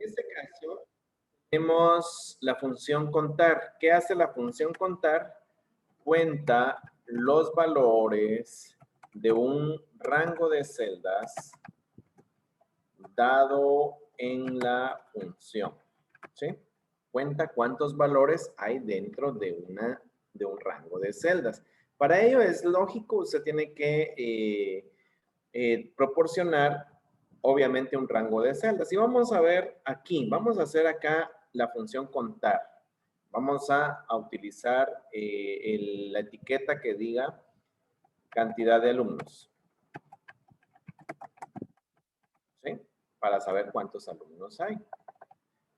En este caso, tenemos la función contar. ¿Qué hace la función contar? Cuenta los valores de un rango de celdas dado en la función, ¿sí? Cuenta cuántos valores hay dentro de un rango de celdas. Para ello es lógico, usted tiene que proporcionar, obviamente, un rango de celdas. Y vamos a ver aquí, vamos a hacer acá la función contar. Vamos a utilizar la etiqueta que diga cantidad de alumnos, ¿sí? Para saber cuántos alumnos hay.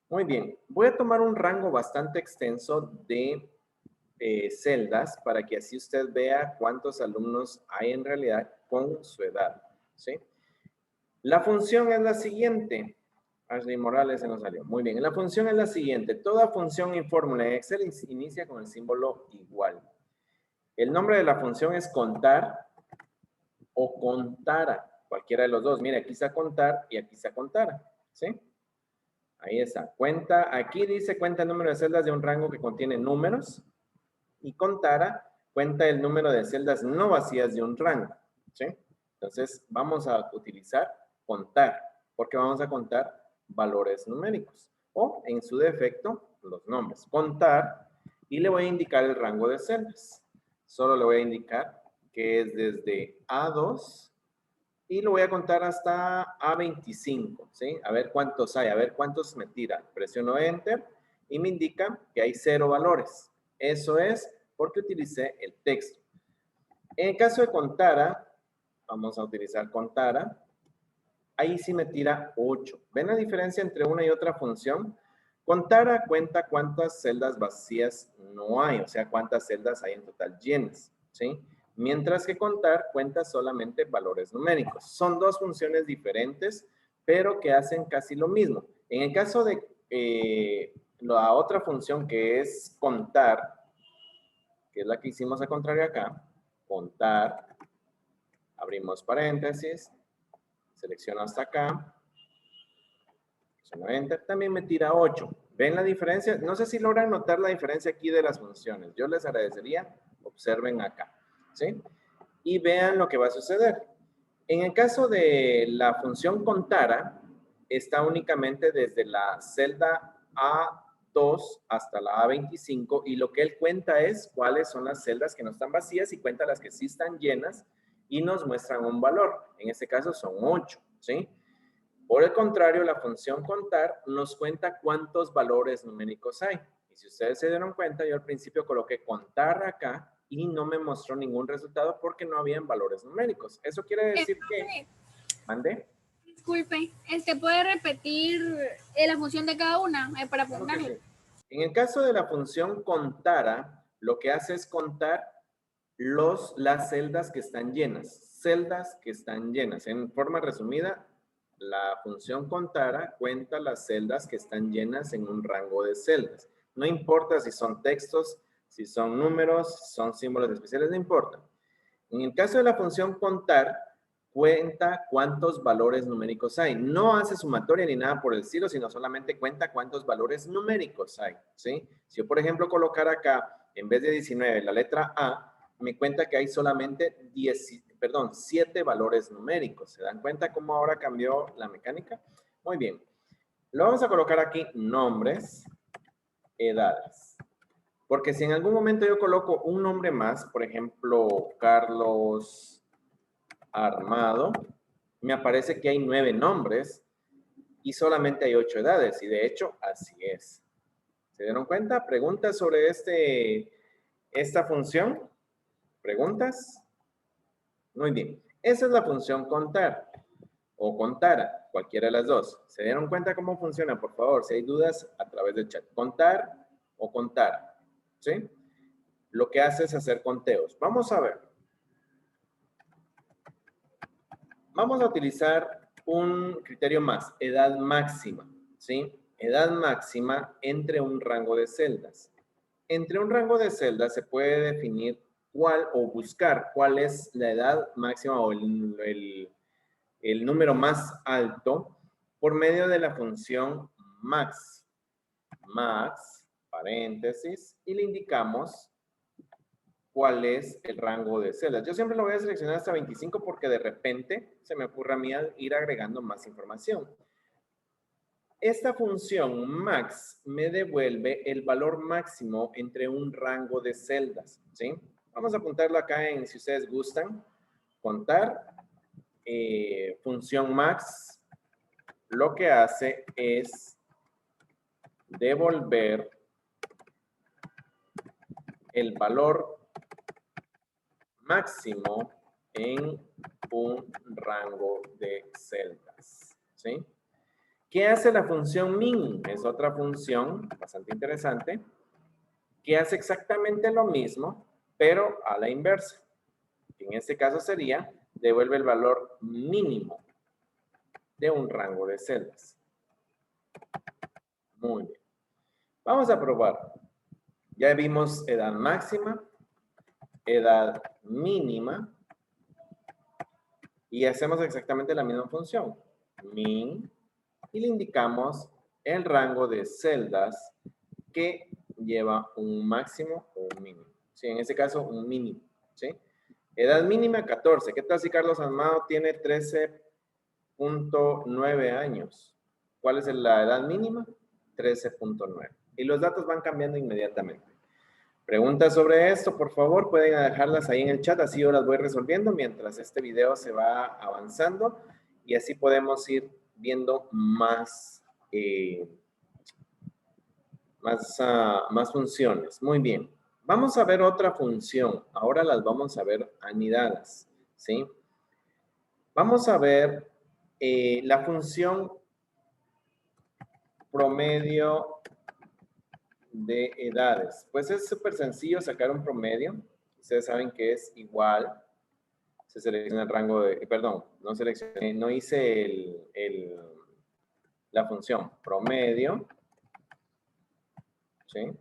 Muy bien, voy a tomar un rango bastante extenso de celdas para que así usted vea cuántos alumnos hay en realidad con su edad, ¿sí? La función es la siguiente. Ashley Morales se nos salió. Muy bien, la función es la siguiente. Toda función y fórmula en Excel inicia con el símbolo igual. El nombre de la función es contar o contara, cualquiera de los dos. Mira, aquí está contar y aquí está contara, ¿sí? Ahí está. Cuenta, aquí dice cuenta el número de celdas de un rango que contiene números y contara cuenta el número de celdas no vacías de un rango, ¿sí? Entonces, vamos a utilizar contar, porque vamos a contar valores numéricos o, en su defecto, los nombres. Contar y le voy a indicar el rango de celdas. Solo le voy a indicar que es desde A2 y lo voy a contar hasta A25, ¿sí? A ver cuántos hay, a ver cuántos me tira. Presiono Enter y me indica que hay 0 valores. Eso es porque utilicé el texto. En el caso de contara, vamos a utilizar contara, ahí sí me tira 8. ¿Ven la diferencia entre una y otra función? Contara cuenta cuántas celdas vacías no hay, o sea, cuántas celdas hay en total llenas, ¿sí? Mientras que contar cuenta solamente valores numéricos. Son dos funciones diferentes, pero que hacen casi lo mismo. En el caso de la otra función que es contar, que es la que hicimos a contrario acá, contar, abrimos paréntesis, selecciono hasta acá, presiono Enter, también me tira 8. ¿Ven la diferencia? No sé si logran notar la diferencia aquí de las funciones. Yo les agradecería, observen acá, ¿sí? Y vean lo que va a suceder. En el caso de la función contara, está únicamente desde la celda A2 hasta la A25 y lo que él cuenta es cuáles son las celdas que no están vacías y cuenta las que sí están llenas y nos muestran un valor. En este caso son 8, ¿sí? Por el contrario, la función contar nos cuenta cuántos valores numéricos hay. Y si ustedes se dieron cuenta, yo al principio coloqué contar acá y no me mostró ningún resultado porque no habían valores numéricos. Eso quiere decir que... ¿Mandé? Disculpe, ¿puede repetir la función de cada una para Claro que apuntarlo? sí. En el caso de la función contara, lo que hace es contar las celdas que están llenas. Celdas que están llenas. En forma resumida, la función contara cuenta las celdas que están llenas en un rango de celdas. No importa si son textos, si son números, si son símbolos especiales, no importa. En el caso de la función contar, cuenta cuántos valores numéricos hay. No hace sumatoria ni nada por el estilo, sino solamente cuenta cuántos valores numéricos hay, ¿sí? Si yo, por ejemplo, colocar acá, en vez de 19, la letra A, me cuenta que hay solamente 7 valores numéricos. ¿Se dan cuenta cómo ahora cambió la mecánica? Muy bien. Lo vamos a colocar aquí nombres, edades. Porque si en algún momento yo coloco un nombre más, por ejemplo, Carlos Armado, me aparece que hay 9 nombres y solamente hay 8 edades. Y de hecho, así es. ¿Se dieron cuenta? ¿Preguntas sobre esta función? ¿Preguntas? Muy bien. Esa es la función contar o contara, cualquiera de las dos. ¿Se dieron cuenta cómo funciona? Por favor, si hay dudas, a través del chat. Contar o contar, ¿sí? Lo que hace es hacer conteos. Vamos a ver. Vamos a utilizar un criterio más, edad máxima, ¿sí? Edad máxima entre un rango de celdas. Entre un rango de celdas se puede definir cuál o buscar cuál es la edad máxima o el número más alto por medio de la función max, paréntesis, y le indicamos cuál es el rango de celdas. Yo siempre lo voy a seleccionar hasta 25 porque de repente se me ocurre a mí ir agregando más información. Esta función max me devuelve el valor máximo entre un rango de celdas, ¿sí? Vamos a apuntarlo acá en, si ustedes gustan, contar. Función max lo que hace es devolver el valor máximo en un rango de celdas, ¿sí? ¿Qué hace la función min? Es otra función bastante interesante que hace exactamente lo mismo, pero a la inversa. En este caso sería, devuelve el valor mínimo de un rango de celdas. Muy bien. Vamos a probar. Ya vimos edad máxima, edad mínima, y hacemos exactamente la misma función. Min, y le indicamos el rango de celdas que lleva un máximo o un mínimo. Sí, en este caso, un mínimo. ¿Sí? Edad mínima, 14. ¿Qué tal si Carlos Amado tiene 13.9 años? ¿Cuál es la edad mínima? 13.9. Y los datos van cambiando inmediatamente. Preguntas sobre esto, por favor, pueden dejarlas ahí en el chat, así yo las voy resolviendo mientras este video se va avanzando y así podemos ir viendo más funciones. Muy bien. Vamos a ver otra función. Ahora las vamos a ver anidadas, ¿sí? Vamos a ver la función promedio de edades. Pues es súper sencillo sacar un promedio. Ustedes saben que es igual. Se selecciona el rango de... Perdón, no seleccioné, no hice la función promedio. ¿Sí?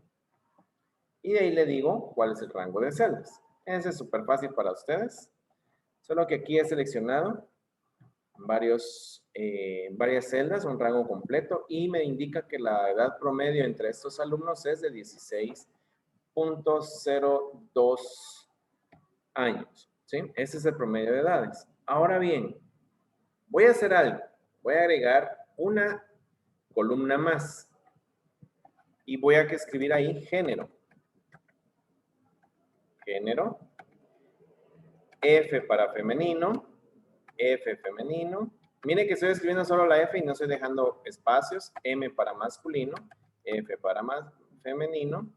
Y de ahí le digo cuál es el rango de celdas. Ese es súper fácil para ustedes. Solo que aquí he seleccionado varias celdas, un rango completo, y me indica que la edad promedio entre estos alumnos es de 16.02 años. ¿Sí? Ese es el promedio de edades. Ahora bien, voy a hacer algo. Voy a agregar una columna más. Y voy a escribir ahí género. Género. F para femenino. F femenino. Mire que estoy escribiendo solo la F y no estoy dejando espacios. M para masculino. F para femenino.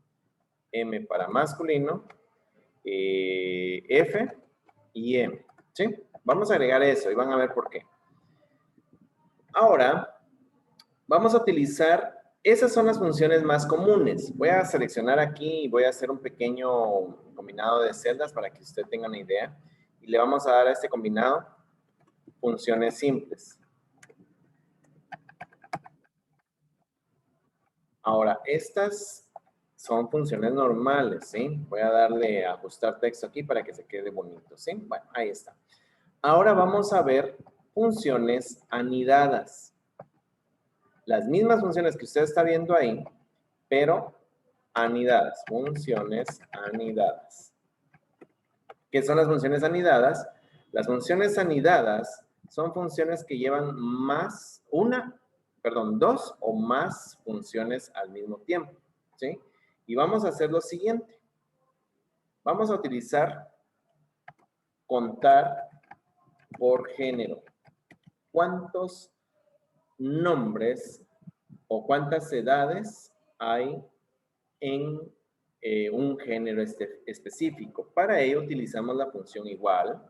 M para masculino. F y M. ¿Sí? Vamos a agregar eso y van a ver por qué. Ahora, vamos a utilizar, esas son las funciones más comunes. Voy a seleccionar aquí y voy a hacer un pequeño combinado de celdas para que usted tenga una idea. Y le vamos a dar a este combinado funciones simples. Ahora, estas son funciones normales, ¿sí? Voy a darle a ajustar texto aquí para que se quede bonito, ¿sí? Bueno, ahí está. Ahora vamos a ver funciones anidadas. Las mismas funciones que usted está viendo ahí, pero anidadas, funciones anidadas. ¿Qué son las funciones anidadas? Las funciones anidadas son funciones que llevan dos o más funciones al mismo tiempo, ¿sí? Y vamos a hacer lo siguiente. Vamos a utilizar contar por género. ¿Cuántos nombres o cuántas edades hay en un género específico? Para ello utilizamos la función igual.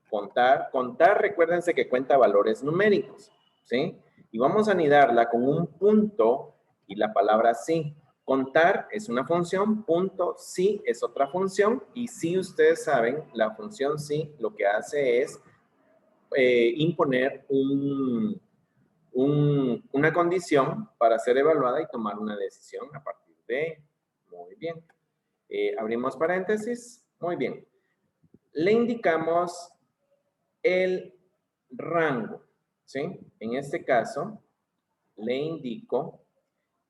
Contar, recuérdense que cuenta valores numéricos, ¿sí? Y vamos a anidarla con un punto y la palabra sí. Contar es una función, punto, sí es otra función, y sí ustedes saben, la función sí lo que hace es imponer una condición para ser evaluada y tomar una decisión a partir de, muy bien. Abrimos paréntesis, muy bien. Le indicamos el rango, ¿sí? En este caso, le indico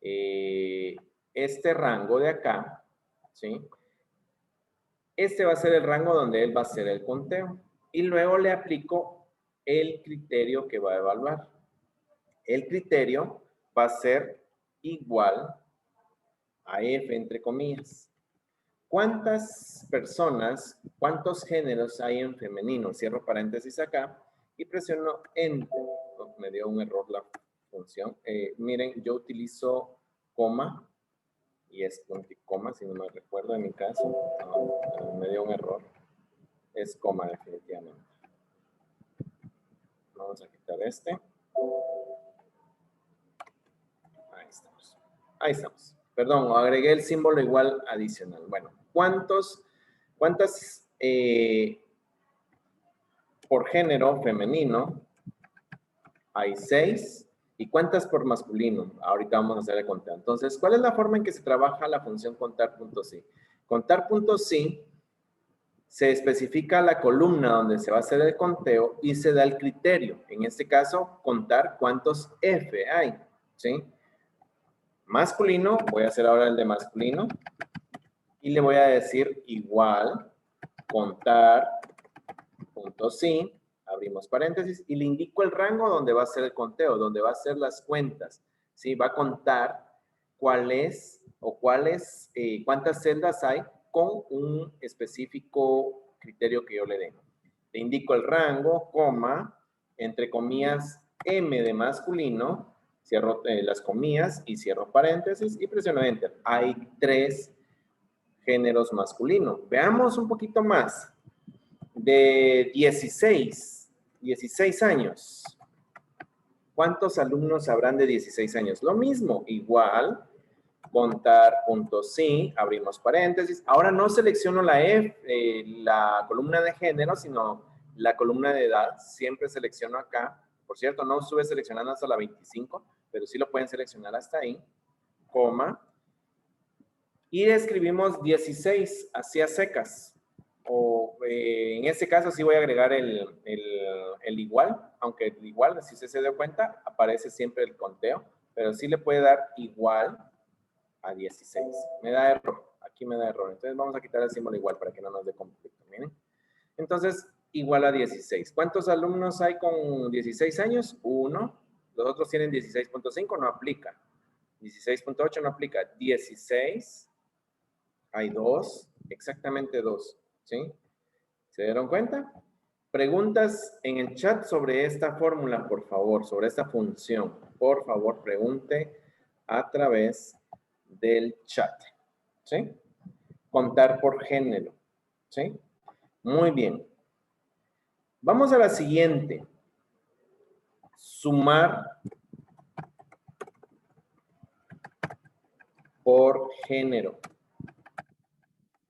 este rango de acá, ¿sí? Este va a ser el rango donde él va a hacer el conteo. Y luego le aplico el criterio que va a evaluar. El criterio va a ser igual a F entre comillas. ¿Cuántas personas, cuántos géneros hay en femenino? Cierro paréntesis acá y presiono Enter. Oh, me dio un error la función. Miren, yo utilizo coma y es punto y coma, si no me recuerdo en mi caso. No, me dio un error. Es coma definitivamente. Vamos a quitar este. Ahí estamos. Ahí estamos. Perdón, agregué el símbolo igual adicional. Bueno, ¿cuántas por género femenino? Hay 6. ¿Y cuántas por masculino? Ahorita vamos a hacer el conteo. Entonces, ¿cuál es la forma en que se trabaja la función contar.si? Contar.si se especifica la columna donde se va a hacer el conteo y se da el criterio. En este caso, contar cuántos F hay, ¿sí? Masculino, voy a hacer ahora el de masculino y le voy a decir igual contar.si, abrimos paréntesis y le indico el rango donde va a ser el conteo, donde va a ser las cuentas, ¿sí? Va a contar cuáles cuántas celdas hay con un específico criterio que yo le dé. Le indico el rango, coma, entre comillas, M de masculino, cierro las comillas y cierro paréntesis y presiono Enter. Hay 3 géneros masculinos. Veamos un poquito más. De 16 años. ¿Cuántos alumnos habrán de 16 años? Lo mismo, igual, contar.si, abrimos paréntesis. Ahora no selecciono la columna de género, sino la columna de edad. Siempre selecciono acá. Por cierto, no estuve seleccionando hasta la 25, pero sí lo pueden seleccionar hasta ahí. Coma. Y escribimos 16, así a secas. O en este caso sí voy a agregar el igual, aunque el igual, si se dio cuenta, aparece siempre el conteo, pero sí le puede dar igual a 16. Me da error, aquí me da error. Entonces vamos a quitar el símbolo igual para que no nos dé conflicto. Miren. Entonces, igual a 16. ¿Cuántos alumnos hay con 16 años? 1. Los otros tienen 16.5, no aplica. 16.8 no aplica. 16, hay 2, exactamente 2. ¿Sí? ¿Se dieron cuenta? Preguntas en el chat sobre esta fórmula, por favor, sobre esta función. Por favor, pregunte a través del chat. ¿Sí? Contar por género. ¿Sí? Muy bien. Vamos a la siguiente. Sumar por género.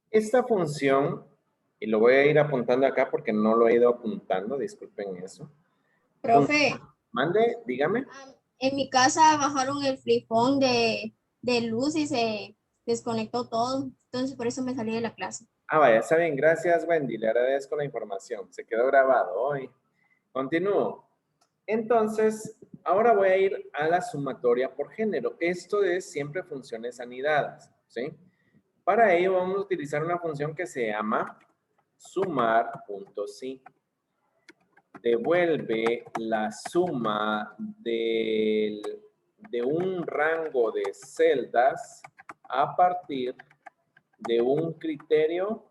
Esta función, y lo voy a ir apuntando acá porque no lo he ido apuntando, disculpen eso. Profe. Mande, dígame. En mi casa bajaron el frifón de luz y se desconectó todo. Entonces por eso me salí de la clase. Ah, vaya, está bien. Gracias, Wendy. Le agradezco la información. Se quedó grabado hoy. Continúo. Entonces, ahora voy a ir a la sumatoria por género. Esto es siempre funciones anidadas, ¿sí? Para ello vamos a utilizar una función que se llama sumar.si. Devuelve la suma de un rango de celdas a partir de un criterio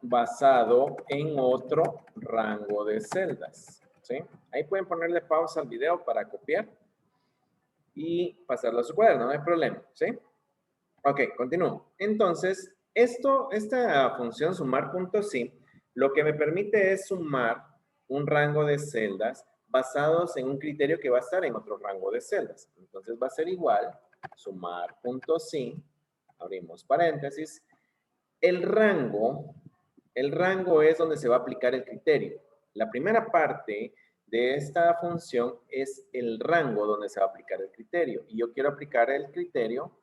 basado en otro rango de celdas. ¿Sí? Ahí pueden ponerle pausa al video para copiar y pasarlo a su cuaderno, no hay problema. ¿Sí? Ok, continúo. Entonces, esta función sumar.si lo que me permite es sumar un rango de celdas basados en un criterio que va a estar en otro rango de celdas. Entonces va a ser igual, sumar.si, abrimos paréntesis, el rango es donde se va a aplicar el criterio. La primera parte de esta función es el rango donde se va a aplicar el criterio. Y yo quiero aplicar el criterio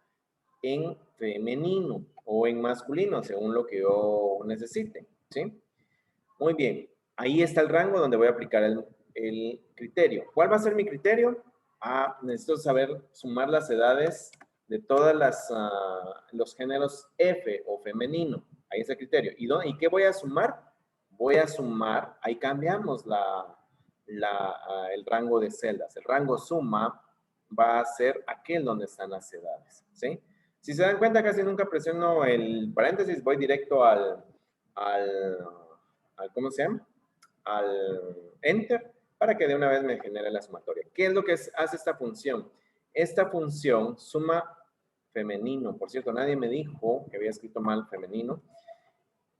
en femenino o en masculino, según lo que yo necesite, ¿sí? Muy bien. Ahí está el rango donde voy a aplicar el criterio. ¿Cuál va a ser mi criterio? Necesito saber sumar las edades de todas los géneros F o femenino. Ahí es el criterio. ¿Y qué voy a sumar? Voy a sumar, ahí cambiamos el rango de celdas. El rango suma va a ser aquel donde están las edades, ¿sí? Si se dan cuenta, casi nunca presiono el paréntesis, voy directo al ¿cómo se llama? Al Enter, para que de una vez me genere la sumatoria. ¿Qué es lo que hace esta función? Esta función suma femenino. Por cierto, nadie me dijo que había escrito mal femenino.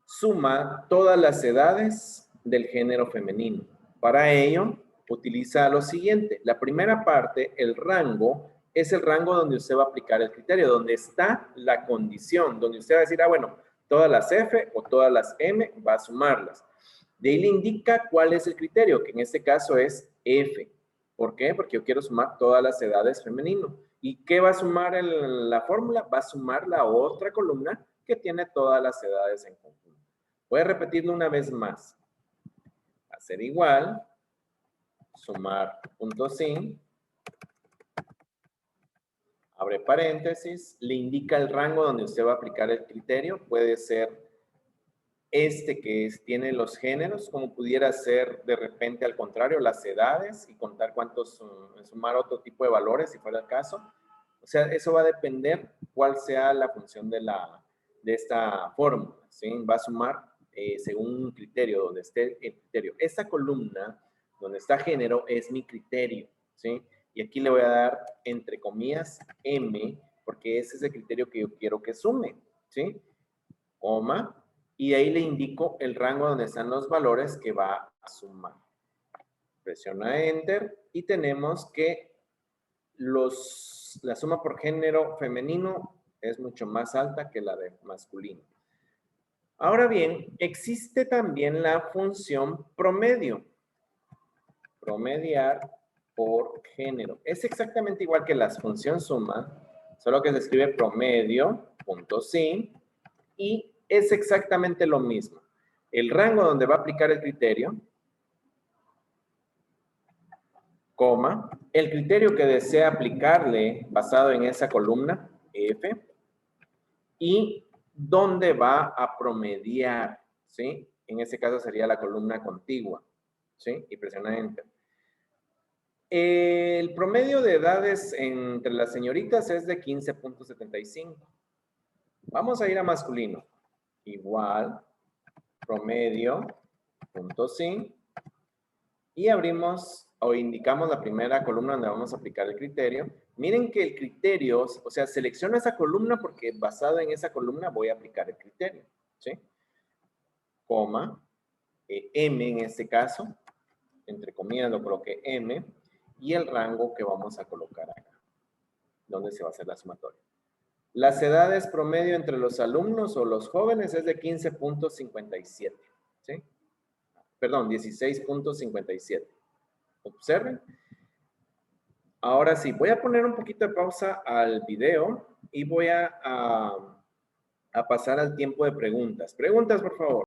Suma todas las edades del género femenino. Para ello, utiliza lo siguiente. La primera parte, el rango, es el rango donde usted va a aplicar el criterio, donde está la condición, donde usted va a decir, bueno, todas las F o todas las M, va a sumarlas. De ahí le indica cuál es el criterio, que en este caso es F. ¿Por qué? Porque yo quiero sumar todas las edades femenino. ¿Y qué va a sumar la fórmula? Va a sumar la otra columna que tiene todas las edades en conjunto. Voy a repetirlo una vez más. Va a ser igual, sumar punto sin, abre paréntesis, le indica el rango donde usted va a aplicar el criterio. Puede ser que tiene los géneros, como pudiera ser de repente al contrario, las edades y contar cuántos, sumar otro tipo de valores si fuera el caso. O sea, eso va a depender cuál sea la función de esta fórmula, ¿sí? Va a sumar según un criterio, donde esté el criterio. Esta columna, donde está género, es mi criterio, ¿sí? Y aquí le voy a dar, entre comillas, M, porque ese es el criterio que yo quiero que sume, ¿sí? Coma, y ahí le indico el rango donde están los valores que va a sumar. Presiona Enter y tenemos que la suma por género femenino es mucho más alta que la de masculino. Ahora bien, existe también la función promedio. Promediar por género. Es exactamente igual que la función suma, solo que se escribe promedio, punto sin, y es exactamente lo mismo. El rango donde va a aplicar el criterio, coma, el criterio que desea aplicarle basado en esa columna, F, y dónde va a promediar, ¿sí? En este caso sería la columna contigua, ¿sí? Y presiona Enter. El promedio de edades entre las señoritas es de 15.75. Vamos a ir a masculino. Igual, promedio, punto sin, y abrimos o indicamos la primera columna donde vamos a aplicar el criterio. Miren que el criterio, o sea, selecciono esa columna porque basado en esa columna voy a aplicar el criterio, ¿sí? Coma, M en este caso, entre comillas lo coloqué M, y el rango que vamos a colocar acá, donde se va a hacer la sumatoria. Las edades promedio entre los alumnos o los jóvenes es de 15.57, ¿sí? Perdón, 16.57. Observen. Ahora sí, voy a poner un poquito de pausa al video y voy a pasar al tiempo de preguntas. Preguntas, por favor.